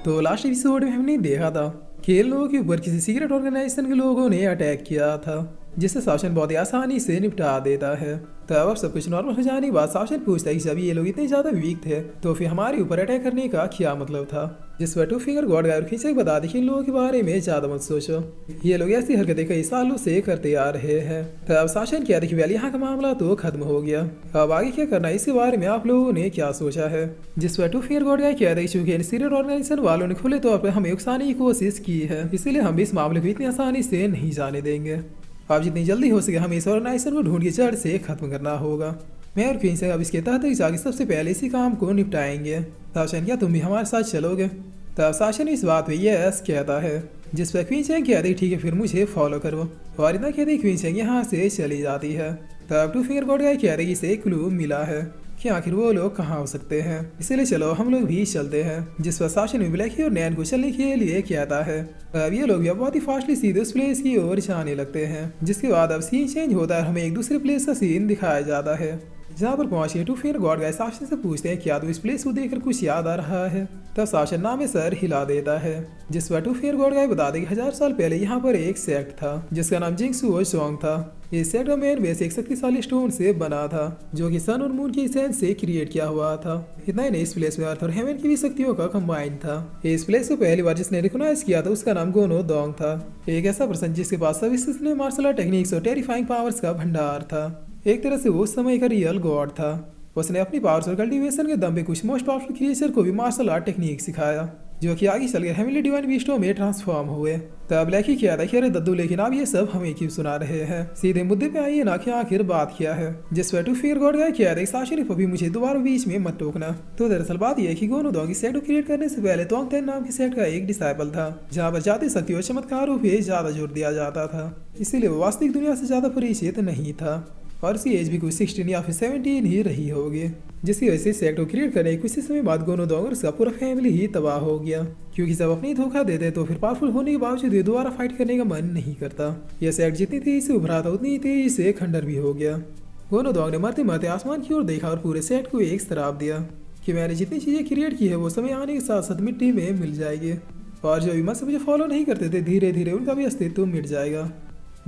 तो last episode में हमने देखा था कि इन लोगों के ऊपर किसी सीक्रेट ऑर्गेनाइजेशन के लोगों ने अटैक किया था, जिससे शासन बहुत ही आसानी से निपटा देता है। तो अब सब कुछ नॉर्मल हो जाने के बाद शासन पूछता है कि जब ये लोग इतने ज्यादा वीक थे तो फिर हमारे ऊपर अटैक करने का क्या मतलब था। जिस पर टू फिंगर गॉड गाय खींचे बता दे कि इन लोगों के बारे में ज्यादा मत सोचो, ये लोग ऐसी हरकतें कई सालों से करते आ रहे हैं। तो अब शासन क्या देखिए यहाँ का मामला तो खत्म हो गया, अब आगे क्या करना है इसके बारे में आप लोगों ने क्या सोचा है। जिस पर टू फिंगर गॉड गाय कह रही चूंकि इन सीक्रेट ऑर्गेनाइजेशन वालों ने खुले तौर पर हमें उकसाने की कोशिश की है, इसीलिए हम इस मामले को इतनी आसानी से नहीं जाने देंगे। अब जितनी जल्दी हो सके हमें इस ऑर्गेनाइजेशन को ढूंढ के जड़ से खत्म करना होगा। मैं और क्वीन से अब इसके तहत जाके सबसे पहले इसी काम को निपटाएंगे। शासन क्या तुम भी हमारे साथ चलोगे? तब शासन इस बात पे यस कहता है, जिस पर क्वीन चैंग कहती है ठीक है फिर मुझे फॉलो करो, और इतना कहते क्वीन चैंग यहाँ से चली जाती है। तब टू फिंगर गॉड गाय कह रही इसे क्लू मिला है कि आखिर वो लोग कहाँ हो सकते हैं, इसलिए चलो हम लोग भी चलते हैं। जिस पर शासन में ब्लैकी और नैन को चलने के लिए कहता है। अब ये लोग भी बहुत ही फास्टली सीधे उस प्लेस की ओर जाने लगते हैं, जिसके बाद अब सीन चेंज होता है, हमें एक दूसरे प्लेस का सीन दिखाया जाता है। जहाँ पर पहुंचे टू फिंगर गॉड गाय शासन से पूछते हैं क्या तो इस प्लेस को देखकर कुछ याद आ रहा है। तब शासन नाम सर हिला देता है, जिस पर टू फिंगर गॉड गाय बता दे 1000 साल पहले यहाँ पर एक सेक्ट था जिसका नाम जिंगसू सॉन्ग था। इस सेक्ट का मेन बेस एक शक्तिशाली स्टोन से बना था जो कि सन और मून की एसेंस से क्रिएट किया हुआ था। इतना ही नहीं, इस प्लेस में अर्थ और हेवन की भी शक्तियों का कंबाइन था। इस प्लेस को पहली बार जिसने रिकॉग्नाइज किया था उसका नाम गोनो दोंग था, एक ऐसा पर्सन जिसके पास सभी मार्शल आर्ट टेक्निक्स और टेरिफाइंग पावर्स का भंडार था। एक तरह से वो उस समय का रियल गॉड था। उसने अपनी पावर्स और कल्टीवेशन के दम पे कुछ मोस्ट पावरफुल क्रिएचर को भी मार्शल आर्ट टेक्निक सिखाया, जो कि आगे चल के हेवनली डिवाइन बीस्टों में ट्रांसफॉर्म हुए। तब ब्लैकी किया था कि अरे दद्दू लेकिन आप ये सब हमें क्यों सुना रहे हैं, सीधे मुद्दे पे आइए ना कि आखिर बात क्या है। जिस पर टू फिंगर गॉड गाय किया था शासन अभी मुझे दोबारा बीच में मत टोकना। तो दरअसल बात यह है कि गोनो दोंग सेट को क्रिएट करने से पहले तोंग तेन नाम के सेट का एक डिसाइपल था, जहाँ पर जाति शक्ति और चमत्कारों पे ज्यादा जोर दिया जाता था, इसीलिए वो वास्तविक दुनिया से ज्यादा परिचित नहीं था और उसकी एज भी कुछ 16 या फिर 17 ही रही होगी, जिसकी वजह से सेक्ट को क्रिएट करने कुछ ही समय बाद गोनो दोंग और उसका पूरा फैमिली ही तबाह हो गया, क्योंकि जब अपनी धोखा देते तो फिर पावरफुल होने के बावजूद ये दोबारा फाइट करने का मन नहीं करता। यह सेक्ट जितनी तेजी से उभरा था उतनी तेजी से खंडर भी हो गया। गोनो दोंग ने मरते मरते आसमान की ओर देखा और पूरे सेट को एक श्राप दिया कि मैंने जितनी चीजें क्रिएट की है वो समय आने के साथ साथ मिट्टी में मिल जाएगी, और जो भी मत से मुझे फॉलो नहीं करते थे धीरे धीरे उनका भी अस्तित्व मिट जाएगा।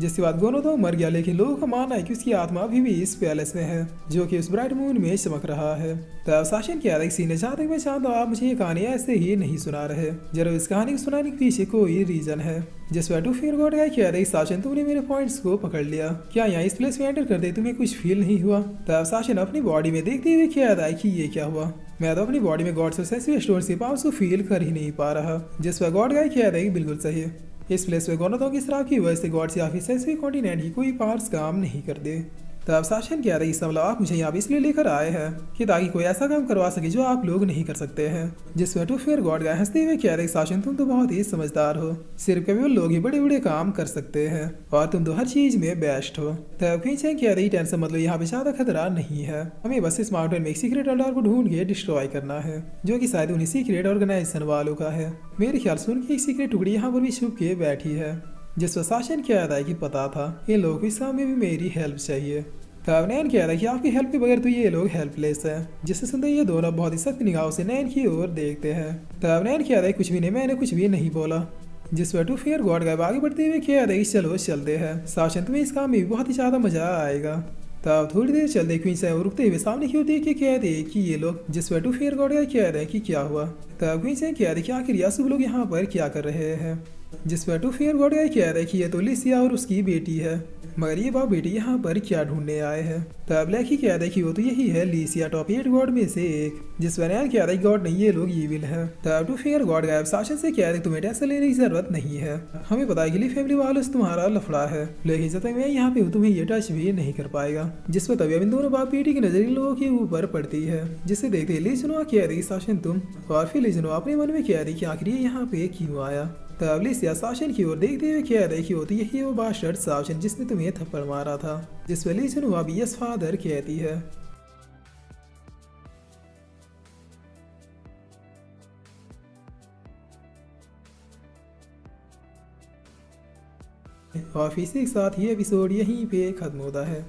जिसके बाद गोनो दोंग मर गया, लेकिन लोगों का मानना है कि उसकी आत्मा अभी भी इस पैलेस में है जो कि उस ब्राइट मून में चमक रहा है। तब शासन क्या सीने जहाँ तक मैं चाहता हूँ आप मुझे ये कहानी ऐसे ही नहीं सुना रहे, जरूर इस कहानी को सुनाने के पीछे कोई रीजन है। जिस पर टू फिंगर गॉड गाय कह रही शासन तुमने मेरे पॉइंट्स को पकड़ लिया, क्या यहाँ इस प्लेस में एंटर करते तुम्हें कुछ फील नहीं हुआ? तब शासन अपनी बॉडी में देखते हुए कह रहा है कि ये क्या हुआ, मैं तो अपनी बॉडी में गॉड्स और सेंसिटिव स्टोन से पावर्स को फील कर ही नहीं पा रहा। जिस पर गॉड गाय कह रहा है बिल्कुल सही, इस प्लेस में गोनो दोंग की श्राप की वजह से गॉड्स या फिर सेंसिटिव कॉन्टिनेंट की कोई पावर्स काम नहीं करते। तब शासन कह रही मतलब आप मुझे यहाँ इसलिए लेकर आए हैं कि ताकि कोई ऐसा काम करवा सके जो आप लोग नहीं कर सकते हैं। जिसमें टू फिंगर गॉड गाय हंसते हुए कह रही शासन तुम तो बहुत ही समझदार हो, सिर्फ केवल लोग ही बड़े बड़े काम कर सकते हैं और तुम तो हर चीज में बेस्ट हो। तब क्वीन चैंग कह रही टेंशन मतलब यहाँ पे ज्यादा खतरा नहीं है, हमें बस इस माउंटेन में एक सीक्रेट अल्टार को ढूंढ के डिस्ट्रॉय करना है जो कि शायद उन्हीं सीक्रेट ऑर्गेनाइजेशन वालों का है। मेरे ख्याल से उनकी एक सीक्रेट टुकड़ी यहाँ पर भी छुप के बैठी है। जिस पर शासन कह रहा है कि पता था इन लोगों को इस काम में भी मेरी हेल्प चाहिए। तब नैन कह रहा है कि आपकी हेल्प के बगैर तो ये लोग हेल्पलेस हैं। जिससे सुनते ये दोनों बहुत ही सख्त निगाहों से नैन की ओर देखते हैं। तब नैन कह रहा है कुछ भी नहीं, मैंने कुछ भी नहीं बोला। जिस पर टू फिंगर गॉड गाय आगे बढ़ते हुए कह रहा है चलो चलते हैं, शासन तुम्हें इस काम में भी बहुत ही ज्यादा मजा आएगा। तब थोड़ी देर चलते क्वीन से रुकते हुए सामने की ओर देख के कह दे कि ये लोग। जिस पर टू फिंगर गॉड गाय कह रहे हैं कि क्या हुआ। तब क्वीन से कह रहे कि आखिर यासुब लोग यहाँ पर क्या कर रहे हैं। जिस पर टू फिंगर गॉड गाय कह रहे कि ये तो लिसिया और उसकी बेटी है, मगर ये बाप बेटी यहाँ पर क्या ढूंढने आए हैं। तब ब्लैकी कह रहा है कि वो तो यही है लिसिया टॉप 8 गॉड में से एक। जिस पर नैन कह रहा है गॉड नहीं ये लोग ईविल है। तब टू फिंगर गॉड गायब शासन से कह रहे तुम्हें टेंशन लेने की जरूरत नहीं है, हमें पता है कि ली फैमिली वालों से तुम्हारा लफड़ा है, लेकिन जब तक मैं यहाँ पे हूँ तुम्हें ये टच भी नहीं कर पाएगा। जिस पर तभी इन दोनों बाप बेटी की नजर इन लोगों के ऊपर पड़ती है, जिसे देखते ली जुनवा कह रही शासन तुम, और फिर ली जुनवा अपने मन में कह रही कि आखिर ये यहाँ पे क्यों आया। तब लिसिया शासन की ओर देखते हुए कह रहे कि वो तो यही वो बास्टर्ड शासन जिसने तुम्हें थप्पड़ मारा था। जिस पर ली जुनवा भी यस फादर कहती है। और फिर इसी के साथ ये एपिसोड यहीं पे खत्म होता है।